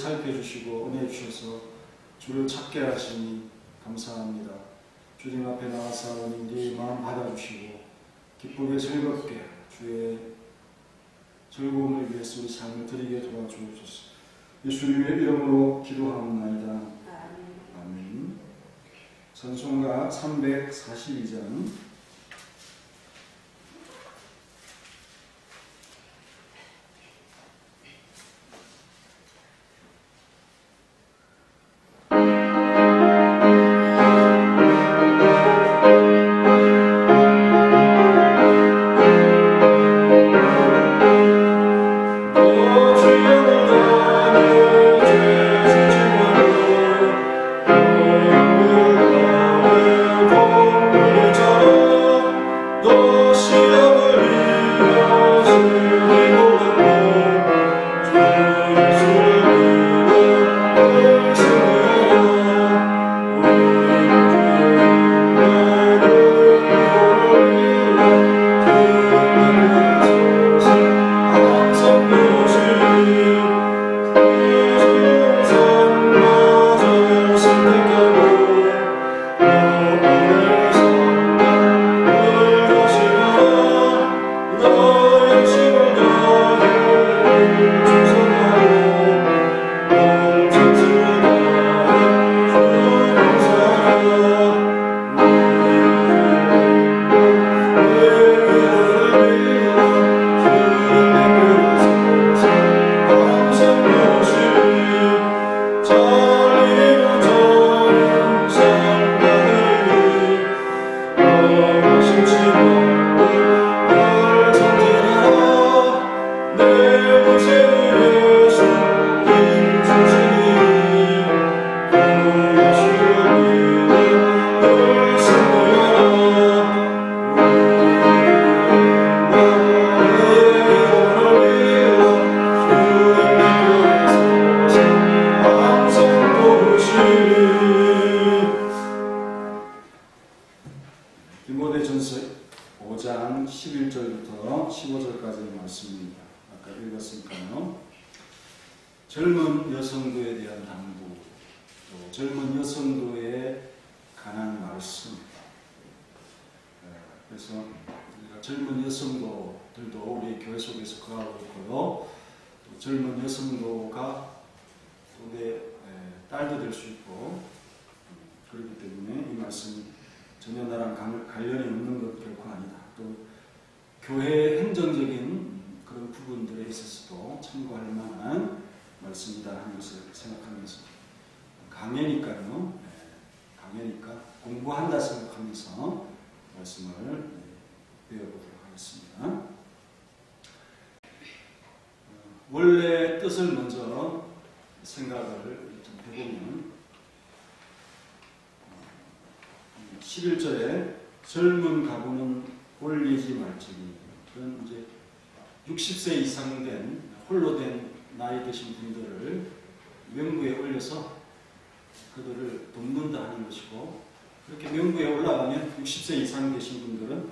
살펴주시고 은혜 주셔서 주를 찾게 하시니 감사합니다. 주님 앞에 나와서 우리의 마음 받아주시고 기쁘게 즐겁게 주의 즐거움을 위해서 우리 삶을 드리게 도와주옵소서. 예수님의 이름으로 기도하옵나이다. 아멘. 찬송가 342장 디모데전서 5장 11절부터 15절까지의 말씀입니다. 아까 읽었으니까요. 젊은 여성도에 대한 당부, 또 젊은 여성도에 관한 말씀. 그래서 우리가 젊은 여성도들도 우리 교회 속에서 거하고 있고요. 또 젊은 여성도가 또 내 딸도 될 수 있고, 그렇기 때문에 이 말씀이 전혀 나랑 관련이 없는 것 결코 아니다. 또 교회의 행정적인 그런 부분들에 있어서도 참고할 만한 말씀이다 하는 것을 생각하면서 강해니까요. 강해니까 공부한다 생각하면서 말씀을 배워보도록 하겠습니다. 원래 뜻을 먼저 생각을 좀 해보면 11절에 젊은 가부는 홀리지 말지니, 그런 이제 60세 이상 된 홀로 된 나이 드신 분들을 명부에 올려서 그들을 돕는다 하는 것이고, 그렇게 명부에 올라가면 60세 이상 되신 분들은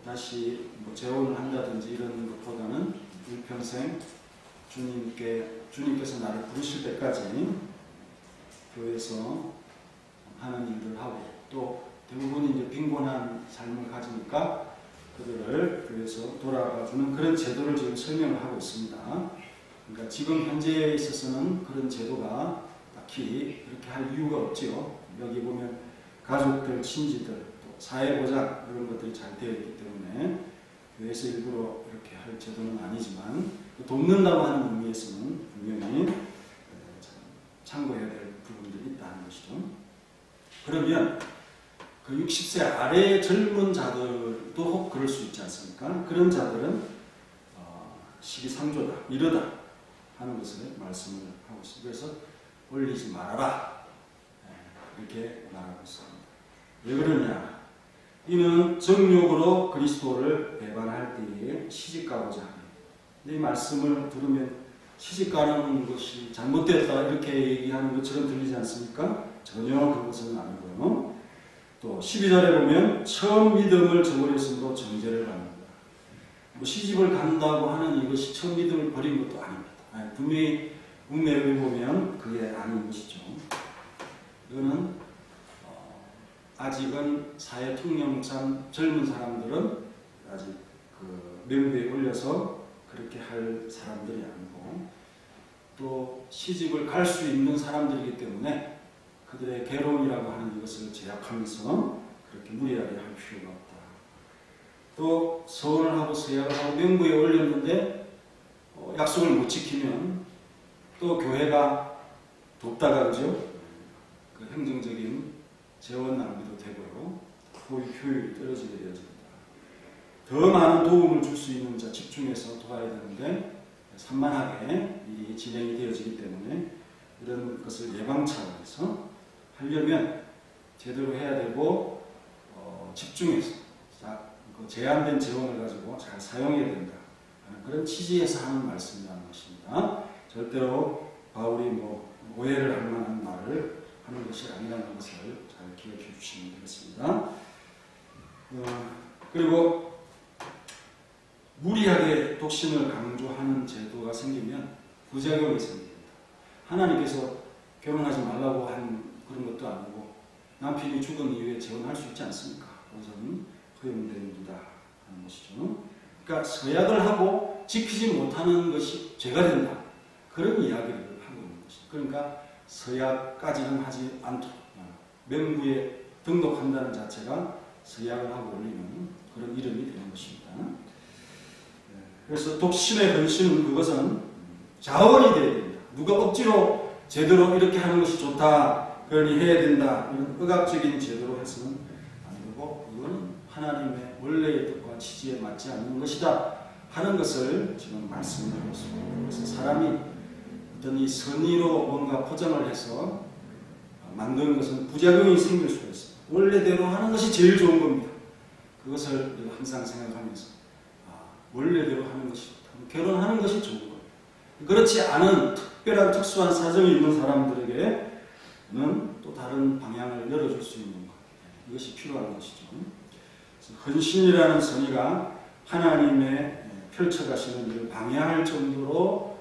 다시 재혼을 한다든지 이런 것보다는 일평생 주님께서 나를 부르실 때까지 교회에서 하는 일들 하고, 또 대부분 이제 빈곤한 삶을 가지니까 그들을 교회에서 돌아가주는 그런 제도를 지금 설명을 하고 있습니다. 그러니까 지금 현재에 있어서는 그런 제도가 딱히 그렇게 할 이유가 없지요. 여기 보면 가족들, 친지들, 또 사회보장 이런 것들이 잘 되어 있기 때문에 교회에서 일부러 이렇게 할 제도는 아니지만 돕는다고 하는 의미에서는 분명히 참고해야 될 부분들이 있다는 것이죠. 그러면 그 60세 아래의 젊은 자들도 혹 그럴 수 있지 않습니까? 그런 자들은 시기상조다, 이르다 하는 것을 말씀을 하고 있습니다. 그래서 올리지 말아라 이렇게 말하고 있습니다. 왜 그러냐? 이는 정욕으로 그리스도를 배반할 때에 시집가고자 합니다. 이 말씀을 들으면 시집가는 것이 잘못됐다 이렇게 얘기하는 것처럼 들리지 않습니까? 전혀 그것은 아니고요. 또 12절에 보면 처음 믿음을 저버렸으므로 정죄를 받는다. 시집을 간다고 하는 이것이 처음 믿음을 버린 것도 아닙니다. 분명히 운매에 보면 그게 아닌 것이죠. 이거는 아직은 사회 통념상 젊은 사람들은 아직 그 명부에 올려서 그렇게 할 사람들이 아니고 또 시집을 갈 수 있는 사람들이기 때문에 그들의 결혼이라고 하는 이것을 제약하면서 그렇게 무리하게 할 필요가 없다. 또 서원을 하고 서약을 하고 명부에 올렸는데 약속을 못 지키면 또 교회가 돕다가 그죠? 그 행정적인 재원 낭비도 되고요. 효율이 떨어지게 되어집니다. 더 많은 도움을 줄 수 있는 자 집중해서 도와야 되는데 산만하게 일이 진행이 되어지기 때문에 이런 것을 예방 차원에서 하려면 제대로 해야 되고 집중해서 제한된 재원을 가지고 잘 사용해야 된다 하는 그런 취지에서 하는 말씀이라는 것입니다. 절대로 바울이 오해를 할 만한 말을 하는 것이 아니라는 것을 잘 기억해 주시면 되겠습니다. 그리고 무리하게 독신을 강조하는 제도가 생기면 부작용이 생깁니다. 하나님께서 결혼하지 말라고 한 그런 것도 아니고 남편이 죽은 이후에 재혼할 수 있지 않습니까? 그것은 허용된 일이다 하는 것이죠. 그러니까 서약을 하고 지키지 못하는 것이 죄가 된다. 그런 이야기를 하고 있는 것이죠. 그러니까 서약까지는 하지 않도록 명부에 등록한다는 자체가 서약을 하고 올리는 그런 이름이 되는 것입니다. 그래서 독신의 헌신은 그것은 자원이 되어야 됩니다. 누가 억지로 제대로 이렇게 하는 것이 좋다, 그러니 해야 된다, 이런 의학적인 제도로 해서는 안 되고 이거는 하나님의 원래의 뜻과 취지에 맞지 않는 것이다 하는 것을 지금 말씀드리고 있습니다. 그래서 사람이 어떤 이 선의로 뭔가 포장을 해서 만드는 것은 부작용이 생길 수가 있습니다. 원래대로 하는 것이 제일 좋은 겁니다. 그것을 항상 생각하면서 원래대로 하는 것이 좋다. 결혼하는 것이 좋은 거예요. 그렇지 않은 특별한 특수한 사정이 있는 사람들에게는 또 다른 방향을 열어줄 수 있는 것. 이것이 필요한 것이죠. 헌신이라는 선의가 하나님의 펼쳐가시는 일을 방해할 정도로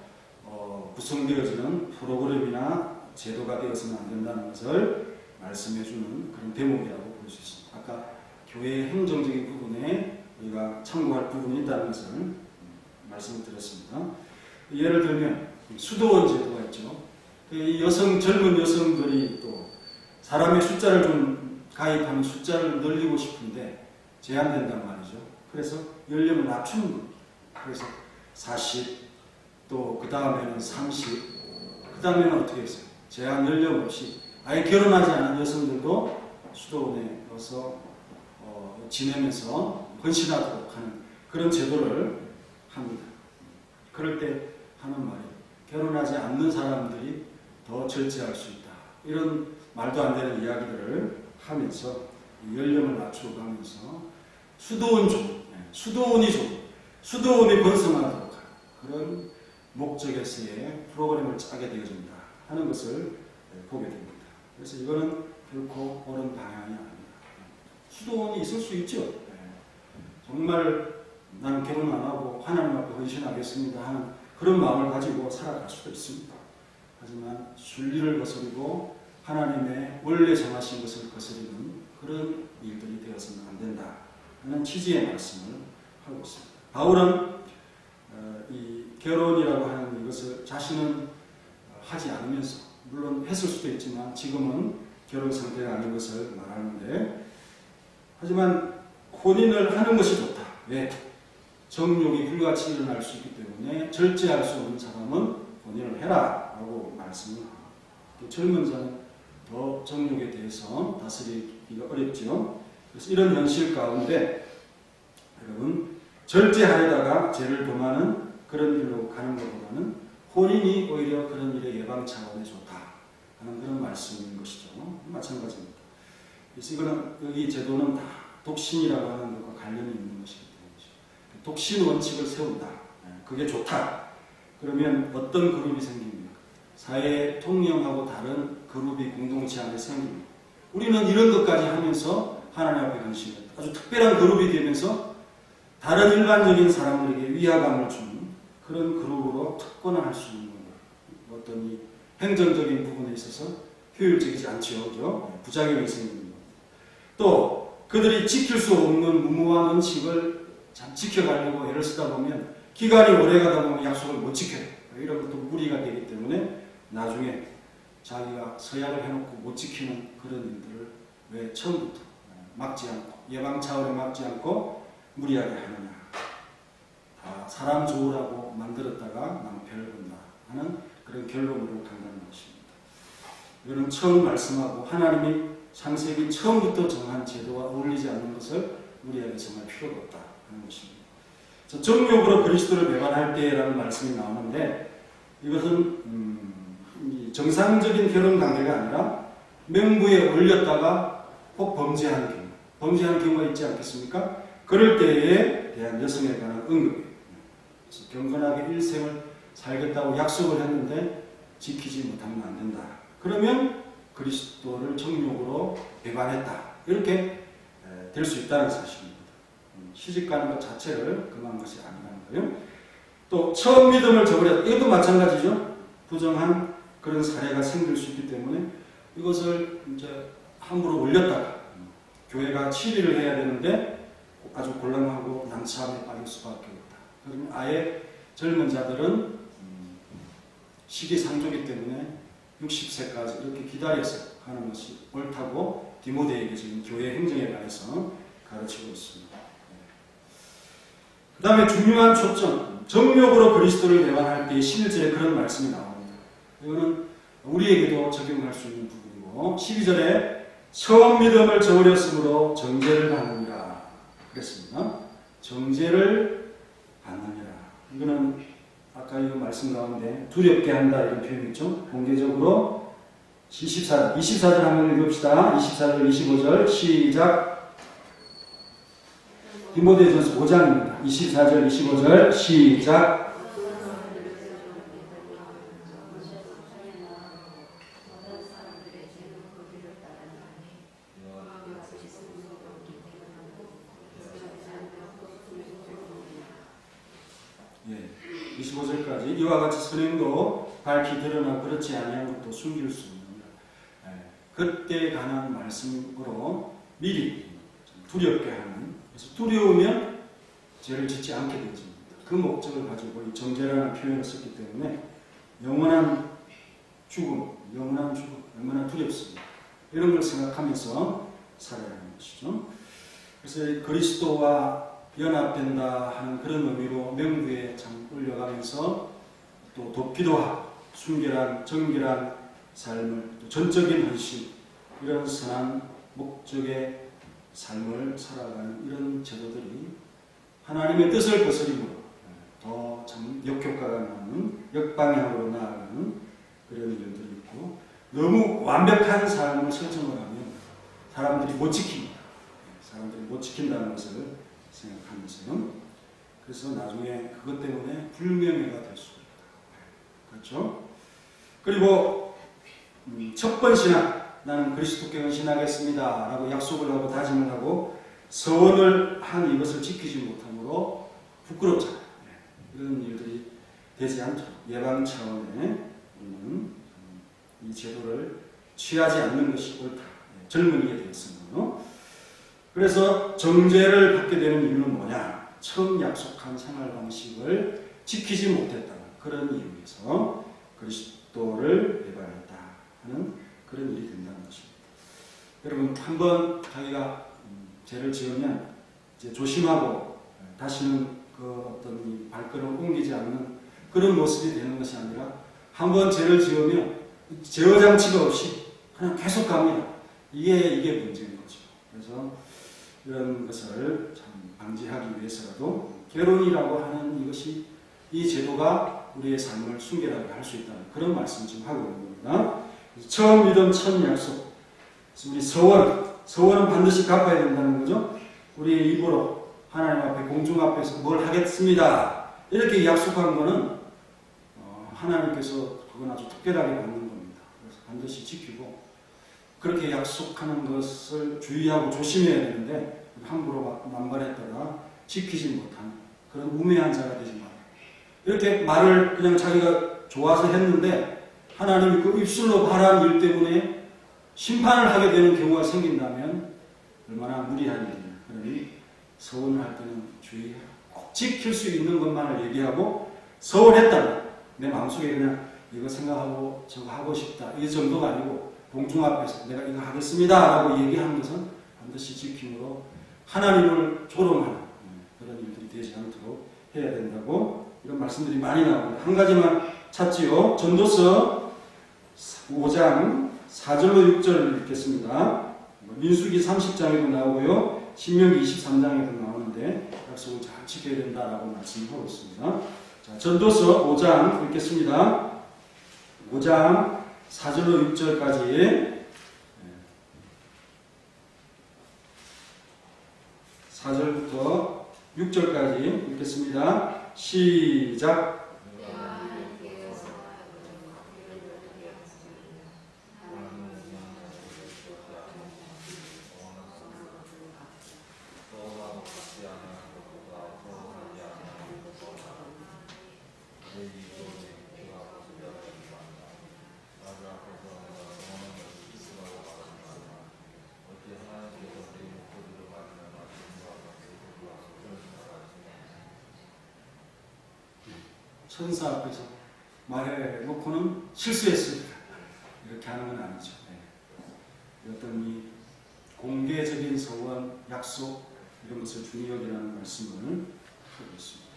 구성되어지는 프로그램이나 제도가 되어서는 안 된다는 것을 말씀해주는 그런 대목이라고 볼 수 있습니다. 아까 교회의 행정적인 부분에 우리가 참고할 부분이 있다는 것을 말씀을 드렸습니다. 예를 들면 수도원 제도가 있죠. 이 젊은 여성들이 또 사람의 숫자를 좀 가입하는 숫자를 늘리고 싶은데 제한된단 말이죠. 그래서 연령을 낮추는 겁니다. 그래서 40, 또 그 다음에는 30, 그 다음에는 어떻게 했어요? 제한 연령 없이 아예 결혼하지 않은 여성들도 수도원에 넣어서 지내면서 헌신하도록 하는 그런 제도를 합니다. 그럴 때 하는 말이 결혼하지 않는 사람들이 더 절제할 수 있다. 이런 말도 안 되는 이야기들을 하면서 연령을 낮추고 가면서 수도원이 번성하도록 하는 그런 목적에서의 프로그램을 짜게 되어진다 하는 것을 보게 됩니다. 그래서 이거는 결코 옳은 방향이 아닙니다. 수도원이 있을 수 있죠. 정말 나는 결혼 안 하고 하나님 앞에 헌신하겠습니다 하는 그런 마음을 가지고 살아갈 수도 있습니다. 하지만 순리를 거스르고 하나님의 원래 정하신 것을 거스르는 그런 일들이 되어서는 안 된다 하는 취지의 말씀을 하고 있습니다. 바울은 이 결혼이라고 하는 이것을 자신은 하지 않으면서 물론 했을 수도 있지만 지금은 결혼 상태가 아닌 것을 말하는데 하지만 혼인을 하는 것이 좋다. 왜? 정욕이 불같이 일어날 수 있기 때문에 절제할 수 없는 사람은 혼인을 해라 라고 말씀을 합니다. 젊은 자는 더 정욕에 대해서 다스리기가 어렵죠. 그래서 이런 현실 가운데 여러분 절제하려다가 죄를 범하는 그런 일로 가는 것보다는 혼인이 오히려 그런 일의 예방 차원에 좋다 하는 그런 말씀인 것이죠. 마찬가지입니다. 그래서 이거는 여기 제도는 다 독신이라고 하는 것과 관련이 있는 것이기 때문이죠. 독신 원칙을 세운다. 그게 좋다. 그러면 어떤 그룹이 생깁니까? 사회에 통념하고 다른 그룹이 공동체 안에 생깁니다. 우리는 이런 것까지 하면서 하나님 앞에 헌신했다. 아주 특별한 그룹이 되면서 다른 일반적인 사람들에게 위화감을 주는 그런 그룹으로 특권을 할 수 있는 거예요. 어떤 이 행정적인 부분에 있어서 효율적이지 않죠. 그죠? 부작용이 생기는 겁니다. 또 그들이 지킬 수 없는 무모한 원칙을 잘 지켜가려고 애를 쓰다 보면 기간이 오래가다 보면 약속을 못 지켜요. 이런 것도 무리가 되기 때문에 나중에 자기가 서약을 해놓고 못 지키는 그런 일들을 왜 처음부터 막지 않고 예방 차원에 막지 않고 무리하게 하느냐. 사람 좋으라고 만들었다가 낭패를 본다 하는 그런 결론으로 간다는 것입니다. 이거는 처음 말씀하고 하나님이 창세기 처음부터 정한 제도와 어울리지 않는 것을 우리에게 정할 필요가 없다 하는 것입니다. 정욕으로 그리스도를 배반할 때라는 말씀이 나오는데 이것은 정상적인 결혼 관계가 아니라 명부에 올렸다가 꼭 범죄하는 경우가 있지 않겠습니까? 그럴 때에 대한 여성에 관한 언급이에요. 그래서 경건하게 일생을 살겠다고 약속을 했는데 지키지 못하면 안 된다. 그러면 그리스도를 정욕으로 배반했다. 이렇게 될 수 있다는 사실입니다. 시집가는 것 자체를 금한 것이 아니라는 거예요. 또 처음 믿음을 저버렸다. 이것도 마찬가지죠. 부정한 그런 사례가 생길 수 있기 때문에 이것을 이제 함부로 올렸다가 교회가 치리를 해야 되는데 아주 곤란하고 난처함에 빠질 수밖에 없다. 그러면 아예 젊은 자들은 시기상조기 때문에 60세까지 이렇게 기다려서 하는 것이 옳다고 디모데에게 지금 교회 행정에 관해서 가르치고 있습니다. 그 다음에 중요한 초점, 정욕으로 그리스도를 배반할 때 11절에 그런 말씀이 나옵니다. 이거는 우리에게도 적용할 수 있는 부분이고 12절에 처음 믿음을 저버렸으므로 정죄를 받느니라 그랬습니다. 정죄를 받느니라. 이거는 아까 이 말씀 가운데 두렵게 한다 이런 표현이 있죠. 공개적으로 24절 한번 읽읍시다. 24절 25절 시작. 디모데전서 5장입니다. 24절 25절 시작. 예, 25절까지 이와 같이 선행도 밝히 드러나 그렇지 아니한 것도 숨길 수 없느니라. 그때 관한 말씀으로 미리 두렵게 하는, 그래서 두려우면 죄를 짓지 않게 되지. 그 목적을 가지고 이 정죄라는 표현을 썼기 때문에 영원한 죽음, 얼마나 두렵습니다. 이런 걸 생각하면서 살아야 하는 것이죠. 그래서 그리스도와 연합된다 하는 그런 의미로 명부에 참 올려가면서 또 돕기도 하고 순결한 정결한 삶을 또 전적인 헌신 이런 선한 목적의 삶을 살아가는 이런 제도들이 하나님의 뜻을 거스림으로 더 참 역효과가 나는 역방향으로 나아가는 그런 일들이 있고 너무 완벽한 삶을 설정을 하면 사람들이 못 지킵니다. 사람들이 못 지킨다는 것을 생각하면서요. 그래서 나중에 그것 때문에 불명예가 될 수 있다. 그렇죠? 그리고 첫 번 신앙, 나는 그리스도께 헌신하겠습니다 라고 약속을 하고 다짐을 하고 서원을 한 이것을 지키지 못함으로 부끄럽잖아요. 이런 일들이 되지 않도록 예방 차원에 우리는 이 제도를 취하지 않는 것이 옳다. 젊은이에 대해서는요. 그래서 정죄를 받게 되는 이유는 뭐냐? 처음 약속한 생활 방식을 지키지 못했다는 그런 이유에서 그리스도를 배반했다 하는 그런 일이 된다는 것입니다. 여러분 한번 자기가 죄를 지으면 이제 조심하고 다시는 그 어떤 이 발걸음을 옮기지 않는 그런 모습이 되는 것이 아니라 한번 죄를 지으면 제어 장치가 없이 그냥 계속 갑니다. 이게 문제인 거죠. 그래서 이런 것을 참 방지하기 위해서라도 결혼이라고 하는 이것이 이 제도가 우리의 삶을 순결하게 할 수 있다는 그런 말씀을 지금 하고 있는 겁니다. 처음 믿음 첫 약속. 우리 서원은 반드시 갚아야 된다는 거죠. 우리의 입으로 하나님 앞에 공중 앞에서 뭘 하겠습니다. 이렇게 약속한 거는 하나님께서 그건 아주 특별하게 받는 겁니다. 그래서 반드시 지키고 그렇게 약속하는 것을 주의하고 조심해야 되는데 함부로 남발했다가 지키지 못하는 그런 우매한 자가 되지 마라. 이렇게 말을 그냥 자기가 좋아서 했는데 하나님이 그 입술로 바란 일 때문에 심판을 하게 되는 경우가 생긴다면 얼마나 무리한 일이냐. 그러니 서운할 때는 주의해라. 꼭 지킬 수 있는 것만을 얘기하고 서운했다면 내 마음속에 그냥 이거 생각하고 저거 하고 싶다. 이 정도가 아니고 공중 앞에서 내가 이거 하겠습니다 라고 얘기하는 것은 반드시 지킴으로 하나님을 조롱하는 그런 일들이 되지 않도록 해야 된다고 이런 말씀들이 많이 나옵니다. 한 가지만 찾지요. 전도서 5장 4절로 6절을 읽겠습니다. 민수기 30장에도 나오고요. 신명기 23장에도 나오는데 약속을 잘 지켜야 된다라고 말씀하고 있습니다. 자, 전도서 5장 읽겠습니다. 5장 4절로 6절까지 4절부터 6절까지 읽겠습니다. 시작. 천사 앞에서 말해놓고는 실수했습니다. 이렇게 하는 건 아니죠. 어떤 이 공개적인 서원, 약속 이런 것을 중요하게라는 말씀을 하고 있습니다.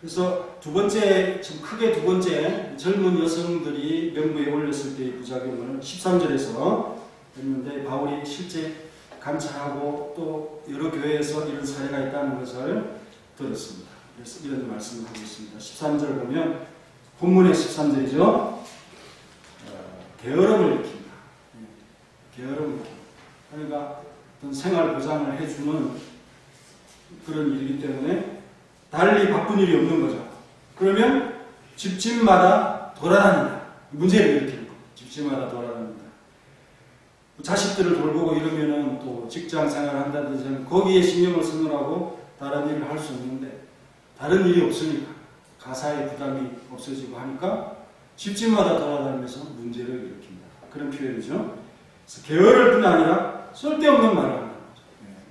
그래서 두 번째, 지금 크게 두 번째 젊은 여성들이 명부에 올렸을 때의 부작용을 13절에서 했는데 바울이 실제 관찰하고 또 여러 교회에서 이런 사례가 있다는 것을 들었습니다. 그래서 이런 말씀을 하고 있습니다. 13절 보면 본문의 13절이죠. 게으름을 일으킨다. 게으름을 일으킨다. 그러니까 어떤 생활 보장을 해주는 그런 일이기 때문에 달리 바쁜 일이 없는 거죠. 그러면 집집마다 돌아다닌다. 문제를 일으키는 거. 집집마다 돌아다닌다. 자식들을 돌보고 이러면은 또 직장 생활을 한다든지 거기에 신경을 쓰느라고 다른 일을 할 수 없는데 다른 일이 없으니까 가사의 부담이 없어지고 하니까 집집마다 돌아다니면서 문제를 일으킨다. 그런 표현이죠. 그래서 게으를 뿐 아니라 쓸데없는 말을 한다는 거죠.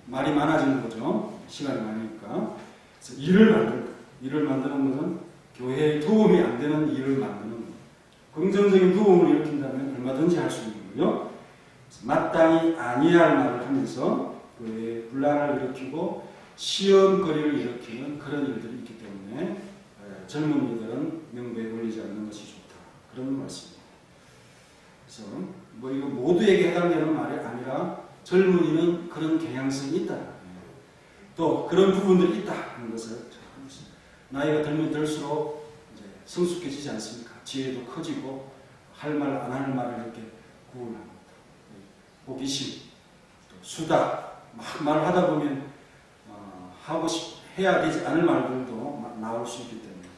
말이 많아지는 거죠. 시간이 많으니까. 그래서 일을 만드는 것은 교회에 도움이 안 되는 일을 만드는 거예요. 긍정적인 도움을 일으킨다면 얼마든지 할 수 있는 거예요. 마땅히 아니할 말을 하면서 교회에 분란을 일으키고 시험거리를 일으키는 그런 일들이 있기 때문에 젊은이들은 명부에 올리지 않는 것이 좋다. 그런 말씀입니다. 그래서 뭐 이거 모두에게 해당되는 말이 아니라 젊은이는 그런 경향성이 있다. 또 그런 부분들이 있다 하는 것을 나이가 들면 들수록 이제 성숙해지지 않습니까? 지혜도 커지고 할 말 안 할 말을 이렇게 구분합니다. 호기심, 또 수다 막 말을 하다 보면 해야 되지 않을 말들도 나올 수 있기 때문에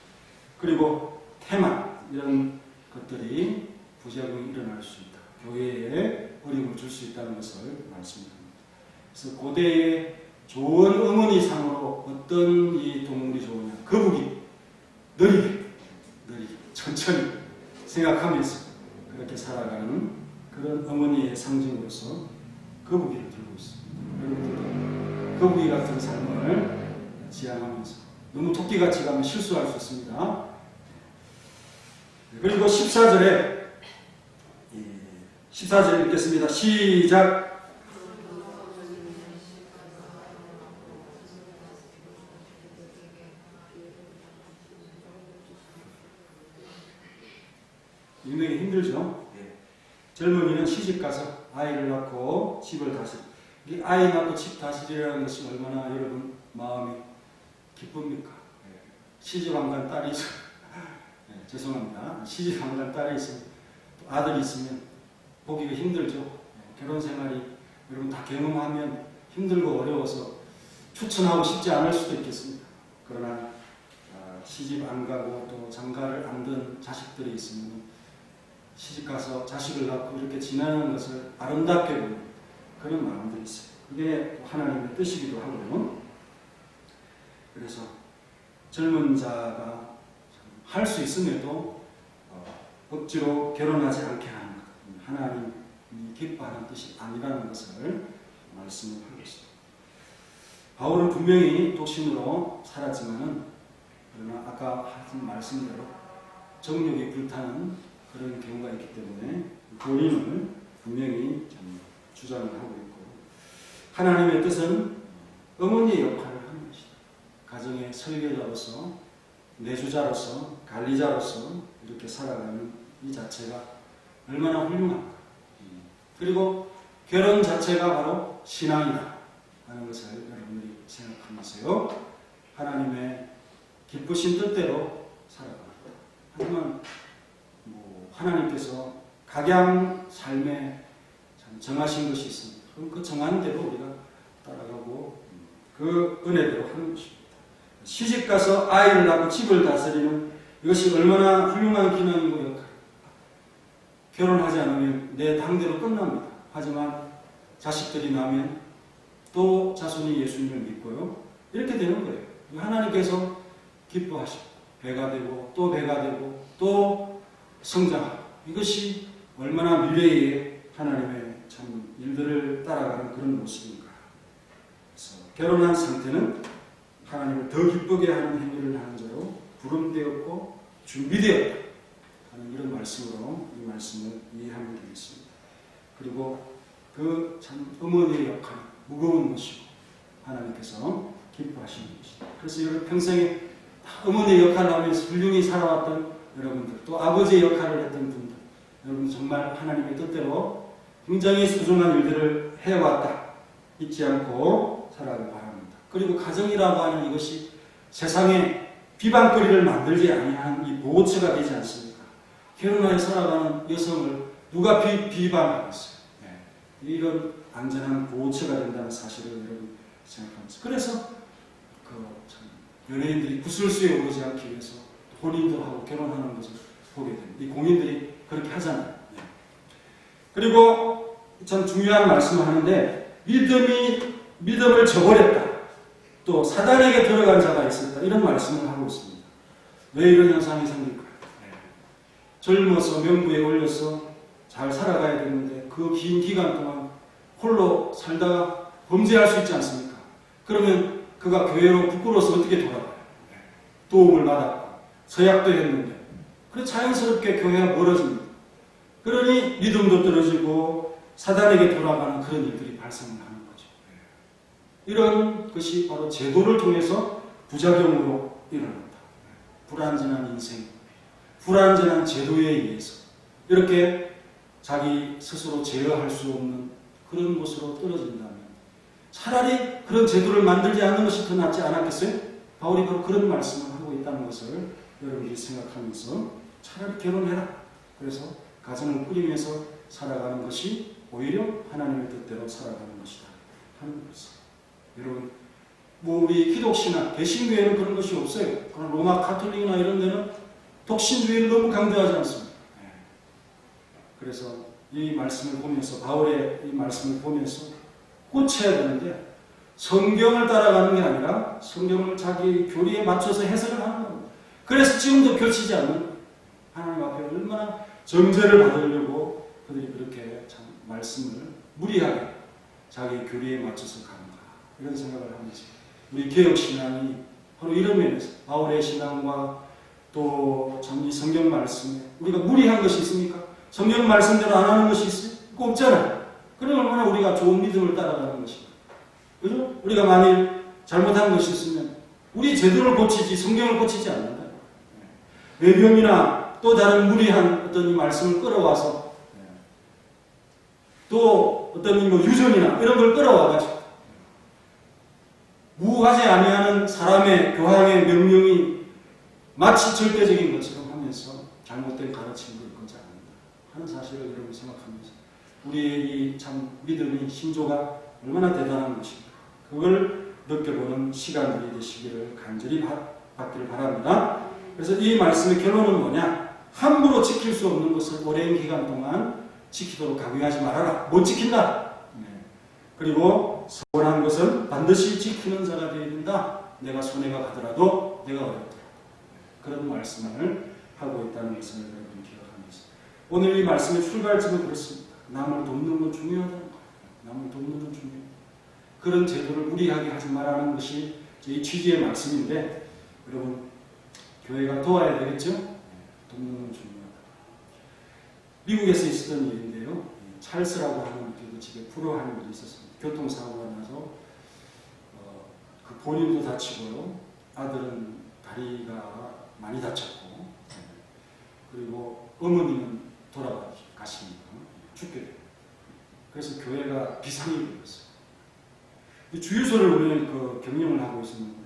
그리고 태만 이런 것들이 부작용이 일어날 수 있다. 교회에 어려움을 줄 수 있다는 것을 말씀드립니다. 그래서 고대의 좋은 어머니상으로 어떤 이 동물이 좋으냐 거북이 느리게 천천히 생각하면서 그렇게 살아가는 그런 어머니의 상징으로서 거북이를 들고 있습니다. 여러분들도 거북이 같은 삶을 지향하면서 너무 토끼같이 가면 실수할 수 있습니다. 그리고 14절 읽겠습니다. 시작. 읽기 힘들죠? 젊은이는 시집가서 아이를 낳고 집을 다스리. 이 아이 낳고 집 다스리라는 것이 얼마나 여러분 마음이 기쁩니까? 시집 안 간 딸이 있으면 죄송합니다. 시집 안 간 딸이 있으면 또 아들이 있으면 보기가 힘들죠. 결혼 생활이 여러분 다 경험하면 힘들고 어려워서 추천하고 싶지 않을 수도 있겠습니다. 그러나 시집 안 가고 또 장가를 안 든 자식들이 있으면 시집 가서 자식을 낳고 이렇게 지내는 것을 아름답게 보는 그런 마음들이 있어요. 그게 하나님의 뜻이기도 하고요. 그래서 젊은 자가 할 수 있음에도 억지로 결혼하지 않게 하는 것, 하나님이 기뻐하는 뜻이 아니라는 것을 말씀을 하고 있습니다. 바울은 분명히 독신으로 살았지만은, 그러나 아까 하신 말씀대로 정욕이 불타는 그런 경우가 있기 때문에 본인을 분명히 주장을 하고 있고, 하나님의 뜻은 어머니의 역할을 하는 것이다. 가정의 설계자로서, 내주자로서, 관리자로서 이렇게 살아가는 이 자체가 얼마나 훌륭한가. 그리고 결혼 자체가 바로 신앙이다 하는 것을 여러분들이 생각하면서요, 하나님의 기쁘신 뜻대로 살아갑니다. 하지만 하나님께서 각양 삶에 정하신 것이 있습니다. 그럼 그 정한 대로 우리가 따라가고 그 은혜대로 하는 것입니다. 시집가서 아이를 낳고 집을 다스리는 이것이 얼마나 훌륭한 기능이고 역할입니다. 결혼하지 않으면 내 당대로 끝납니다. 하지만 자식들이 나면 또 자손이 예수님을 믿고요, 이렇게 되는 거예요. 하나님께서 기뻐하시고 배가 되고 또 배가 되고 또 성장하고, 이것이 얼마나 미래의 하나님의 참 일들을 따라가는 그런 모습인가. 그래서 결혼한 상태는 하나님을 더 기쁘게 하는 행위를 하는 자로 부름되었고 준비되었다 하는 이런 말씀으로 이 말씀을 이해하면 되겠습니다. 그리고 그 참 어머니의 역할이 무거운 것이고 하나님께서 기뻐하시는 것이다. 그래서 여러분 평생에 어머니의 역할을 하면서 훌륭히 살아왔던 여러분들, 또 아버지의 역할을 했던 분들, 여러분 정말 하나님의 뜻대로 굉장히 소중한 일들을 해왔다 잊지 않고 살아가길 바랍니다. 그리고 가정이라고 하는 이것이 세상에 비방거리를 만들지 아니한 이 보호처가 되지 않습니까? 결혼하여 살아가는 여성을 누가 비방하겠어요? 네. 이런 안전한 보호처가 된다는 사실을 여러분 생각하면서, 그래서 연예인들이 구설수에 오르지 않기 위해서 혼인들하고 결혼하는 것을 보게 됩니다. 이 공인들이 그렇게 하잖아요. 네. 그리고 참 중요한 말씀을 하는데, 믿음을 저버렸다, 또 사단에게 들어간 자가 있었다, 이런 말씀을 하고 있습니다. 왜 이런 현상이 생길까요? 네. 젊어서 명부에 올려서 잘 살아가야 되는데 그 긴 기간 동안 홀로 살다가 범죄할 수 있지 않습니까? 그러면 그가 교회로 부끄러워서 어떻게 돌아가요? 네. 도움을 받았고 서약도 했는데, 그래서 자연스럽게 교회가 멀어집니다. 그러니 믿음도 떨어지고 사단에게 돌아가는 그런 일들이 발생하는 거죠. 이런 것이 바로 제도를 통해서 부작용으로 일어난다. 불완전한 인생, 불완전한 제도에 의해서 이렇게 자기 스스로 제어할 수 없는 그런 곳으로 떨어진다면 차라리 그런 제도를 만들지 않는 것이 더 낫지 않았겠어요? 바울이 바로 그런 말씀을 하고 있다는 것을 여러분들이 생각하면서 차라리 결혼해라. 그래서 가정을 꾸리면서 살아가는 것이 오히려 하나님의 뜻대로 살아가는 것이다 하는 것입니다. 여러분, 우리 기독신학, 개신교회는 그런 것이 없어요. 그러나 로마 가톨릭이나 이런 데는 독신주의를 너무 강조하지 않습니다. 그래서 이 말씀을 보면서, 바울의 이 말씀을 보면서 고쳐야 되는데, 성경을 따라가는 게 아니라 성경을 자기 교리에 맞춰서 해석을 하는 겁니다. 그래서 지금도 고치지 않는, 하나님 앞에 얼마나 정죄를 받으려고 그들이 그렇게 참 말씀을 무리하게 자기 교리에 맞춰서 가는가, 이런 생각을 하면서 우리 개혁신앙이 바로 이런 면에서 바울의 신앙과 또 참 이 성경 말씀에 우리가 무리한 것이 있습니까? 성경 말씀대로 안 하는 것이 있어요? 그거 없잖아요. 그럼 얼마나 우리가 좋은 믿음을 따라가는 것인가. 그죠? 우리가 만일 잘못한 것이 있으면 우리 제도를 고치지 성경을 고치지 않는다. 외경이나 또 다른 무리한 어떤 이 말씀을 끌어와서 또 어떤 이 유전이나 이런 걸 끌어와가지고 무하지 아니하는 사람의 교황의 명령이 마치 절대적인 것처럼 하면서 잘못된 가르침을 끊지 않는다 하는 사실을 여러분 생각하면서 우리의 이 참 믿음의 신조가 얼마나 대단한 것인가, 그걸 느껴보는 시간들이 되시기를 간절히 받기를 바랍니다. 그래서 이 말씀의 결론은 뭐냐? 함부로 지킬 수 없는 것을 오랜 기간 동안 지키도록 강요하지 말아라. 못 지킨다. 그리고 서원한 것은 반드시 지키는 자가 되어야 된다. 내가 손해가 가더라도 내가 어렵다. 그런 말씀을 하고 있다는 것을 여러분 기억하면서 오늘 이 말씀의 출발점은 그렇습니다. 남을 돕는 건 중요하다는 거예요. 남을 돕는 건 중요해요. 그런 제도를 무리하게 하지 말라는 것이 이 취지의 말씀인데 여러분 교회가 도와야 되겠죠? 돕는 건 중요하다. 미국에서 있었던 일인데요. 찰스라고 하는 집에 불효한 일이 있었습니다. 교통사고가 나서 그 본인도 다치고요. 아들은 다리가 많이 다쳤고 그리고 어머니는 돌아가십니다. 죽게 돼요. 그래서 교회가 비상이 되었어요. 주유소를 우리는 경영을 하고 있었는데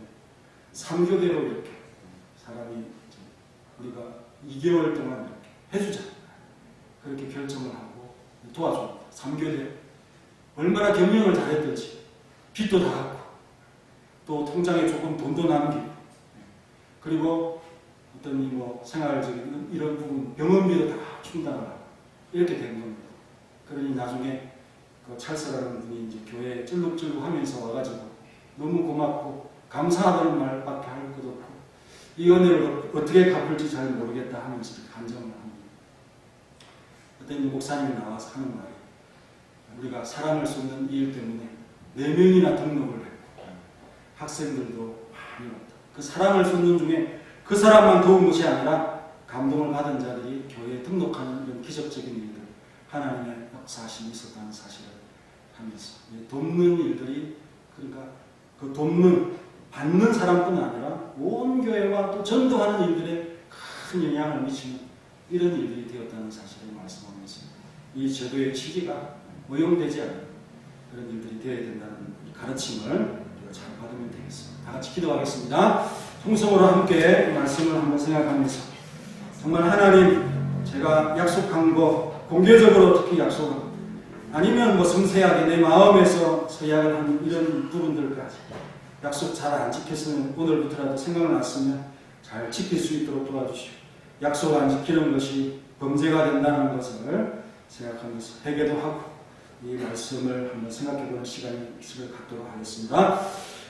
3교대로 이렇게 사람이 우리가 2개월 동안 이렇게 해주자 그렇게 결정을 하고 도와줍니다. 3교대 얼마나 경영을 잘했던지 빚도 다 갚고 또 통장에 조금 돈도 남기고 그리고 어떤 생활적인 이런 부분 병원비도 다 충당하고 이렇게 된 겁니다. 그러니 나중에 찰스라는 분이 이제 교회에 ጭ룩ጭ룩 하면서 와가지고 너무 고맙고 감사하다는 말밖에 할 것도 없고 이 은혜를 어떻게 갚을지 잘 모르겠다 하면서 간증을 합니다. 어떤 목사님이 나와서 하는 말이 우리가 사랑을 쏟는 이 일 때문에 4명이나 등록을 했고 학생들도 많이 왔다. 그 사랑을 쏟는 중에 그 사람만 도운 것이 아니라 감동을 받은 자들이 교회에 등록하는 이런 기적적인 일들 하나님의 역사하심이 있었다는 사실을 하면서 돕는 일들이 그러니까 그 받는 사람뿐 아니라 온 교회와 또 전도하는 일들에 큰 영향을 미치는 이런 일들이 되었다는 사실을 말씀하면서 이 제도의 취지가 오용되지 않은 그런 일들이 되어야 된다는 가르침을 우리가 잘 받으면 되겠습니다. 다 같이 기도하겠습니다. 통성으로 함께 말씀을 한번 생각하면서 정말 하나님 제가 약속한 거 공개적으로 특히 약속하고 아니면 섬세하게 내 마음에서 서약을 하는 이런 부분들까지 약속 잘 안 지켰으면 오늘부터라도 생각났으면 잘 지킬 수 있도록 도와주시고 약속 안 지키는 것이 범죄가 된다는 것을 생각하면서 회개도 하고 이 말씀을 한번 생각해보는 시간을 갖도록 하겠습니다.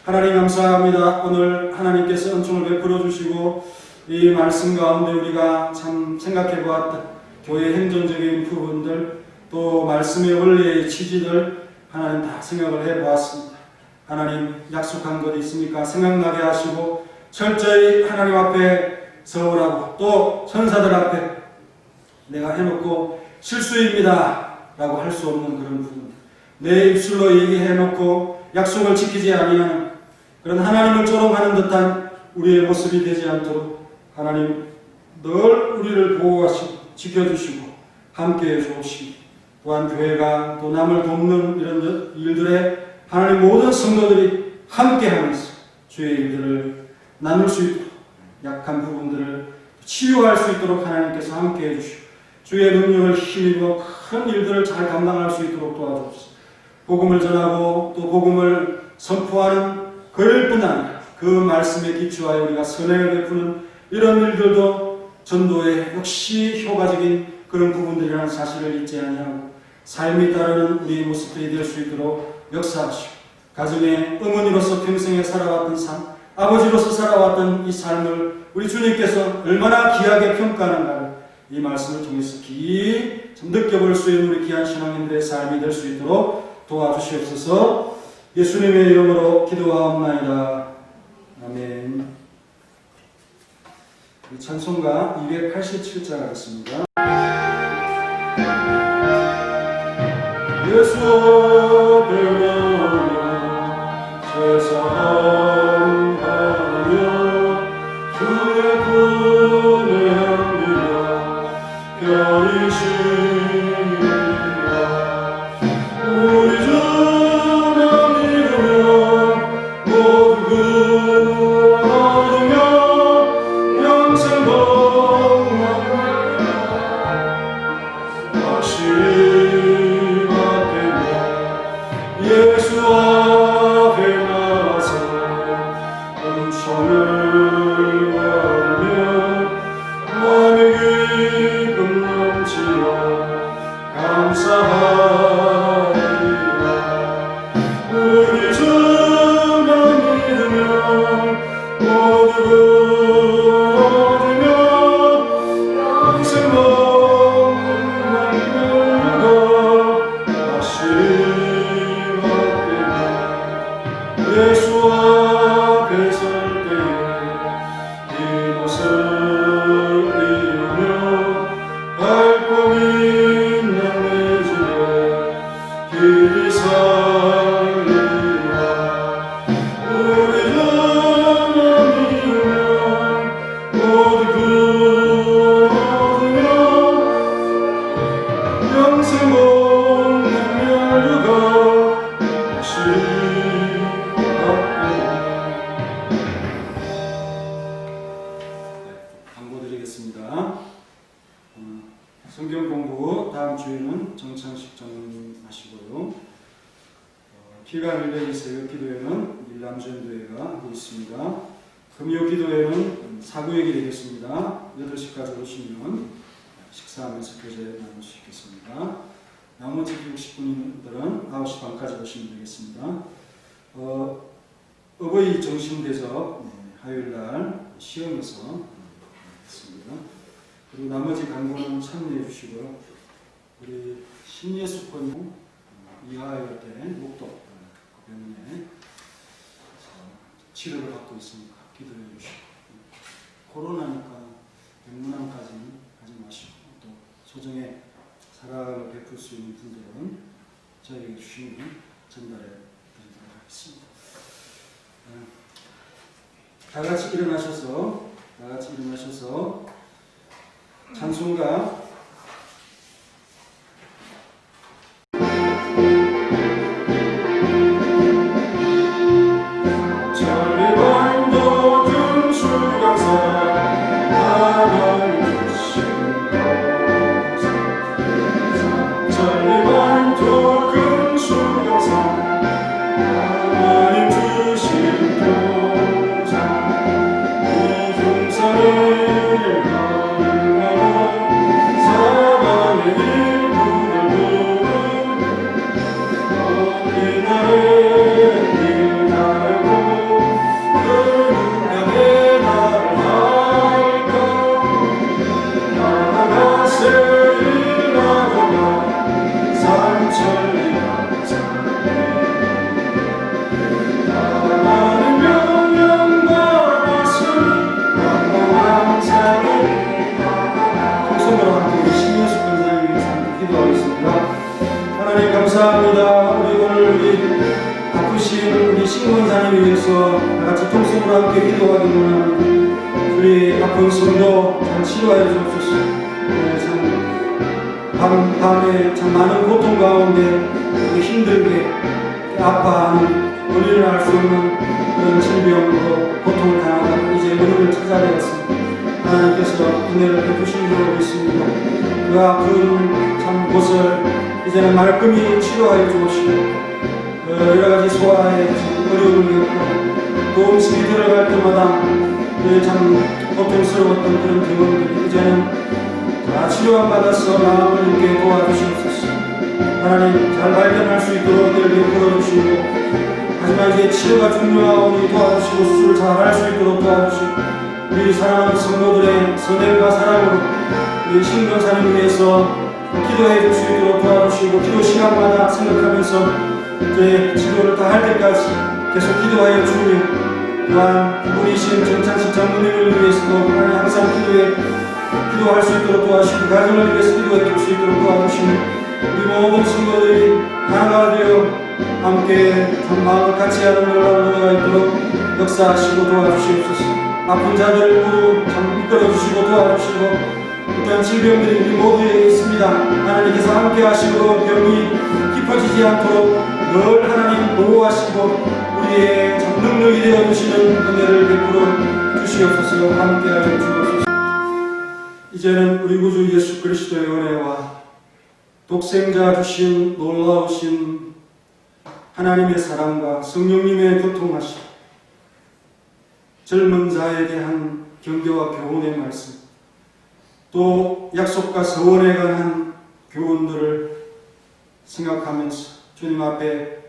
하나님 감사합니다. 오늘 하나님께서 은총을 베풀어 주시고 이 말씀 가운데 우리가 참 생각해보았던 교회 행정적인 부분들 또 말씀의 원리의 취지들 하나님 다 생각을 해보았습니다. 하나님 약속한 것 있습니까? 생각나게 하시고 철저히 하나님 앞에 서오라고 또 천사들 앞에 내가 해놓고 실수입니다 라고 할 수 없는 그런 부분 내 입술로 얘기해놓고 약속을 지키지 아니하는 그런 하나님을 조롱하는 듯한 우리의 모습이 되지 않도록 하나님 늘 우리를 보호하시고 지켜주시고 함께해 주시고 또한 교회가 또 남을 돕는 이런 일들에 하나님 모든 성도들이 함께하면서 주의 일들을 나눌 수 있도록 약한 부분들을 치유할 수 있도록 하나님께서 함께해 주시고 주의 능력을 힘입어 큰 일들을 잘 감당할 수 있도록 도와주옵소서. 복음을 전하고 또 복음을 선포하는 그일 뿐 아니라 그 말씀에 기초하여 우리가 선행을 베푸는 이런 일들도 전도에 역시 효과적인 그런 부분들이라는 사실을 잊지 아니하고 삶이 따르는 우리의 모습들이 될 수 있도록 역사하시고 가정의 어머니로서 평생에 살아왔던 삶, 아버지로서 살아왔던 이 삶을 우리 주님께서 얼마나 귀하게 평가하는가를 이 말씀을 통해서 깊이 느껴볼 수 있는 우리 귀한 신앙인들의 삶이 될 수 있도록 도와주시옵소서. 예수님의 이름으로 기도하옵나이다. 아멘. 찬송가 287장 하겠습니다. 예수 배우며 세상 가며 주의 품에 안기며 별이시니라 우리 주만 믿으면 모두 얻으며 영생 동안하리라 확실히 받으며 드리겠습니다. 성경 공부 다음 주에는 정창식 전하시고요. 필감일대기 새벽 기도회는 일남전도회가 하고 있습니다. 금요 기도회는 사구역이 되겠습니다. 8시까지 오시면 식사하면서 교제 나눌 수 있겠습니다. 나머지 60분들은 9시 반까지 오시면 되겠습니다. 어버이 정신대접 화요일날 시험에서 했습니다. 그리고 나머지 강좌는 참여해 주시고요. 우리 신예수권 이하일 때 목도 병원에 치료를 받고 있으니까 기도해 주시고, 코로나니까 병문안까지는 가지 마시고 또 소정의 사랑을 베풀 수 있는 분들은 저에게 주시면 전달해 드리도록 하겠습니다. 다 같이 일어나셔서 찬송가 감사합니다. 우리 아프신 우리 신권사님을 위해서 같이 통성으로 함께 기도하기 원하는 우리 아픈 성도 잘 치료하여 주옵소서. 밤에 참 많은 고통 가운데 힘들게 아파하는 원인을 알 수 없는 그런 질병으로 고통을 당하다가 이제 은혜를 찾아내었습니다. 하나님께서 은혜를 베푸신 줄 믿습니다. 그 아픈 참 곳을 이제는 말끔히 치료하여 주옵시고, 여러 가지 소화에 어려움을 겪고 또 음식이 들어갈 때마다 참 고통스러웠던 그런 병원들이 이제는 다 치료만 받아서 마음을 있게 도와주시옵소서. 하나님 잘 발견할 수 있도록 은혜를 베풀어주시고, 하지만 이제 치료가 중요하오니 도와주시고 수술을 잘 할 수 있도록 도와주시고, 우리 사랑하는 성도들의 선행과 사랑으로 우리 신경사님을 위해서 기도해 줄 수 있도록 도와주시고, 기도 시간마다 생각하면서 이제 치료를 다 할 때까지 계속 기도하여 주며, 또한 우리신 정찬식 장모님을 위해서도 하나님 항상 기도할 수 있도록 도와주시고, 가정을 위해서 기도해 줄 수 있도록 도와주시며, 우리 모든 친구들이 하나가 되어 함께 참 마음을 같이 하는 놀라운 은혜가 있도록 역사하시고 도와주시옵소서. 아픈 자들을 모두 참 이끌어주시고 도와주시고, 어떤 질병들이 우리 모두에게 있습니다. 하나님께서 함께 하시고 병이 깊어지지 않도록 늘 하나님 보호하시고 우리의 참 능력이 되어주시는 은혜를 베풀어 주시옵소서. 함께하여 주옵소서. 이제는 우리 구주 예수 그리스도의 은혜와 독생자 주신 놀라우신 하나님의 사랑과 성령님의 교통하심, 젊은 자에게 한 경계와 교훈의 말씀, 또 약속과 서원에 관한 교훈들을 생각하면서 주님 앞에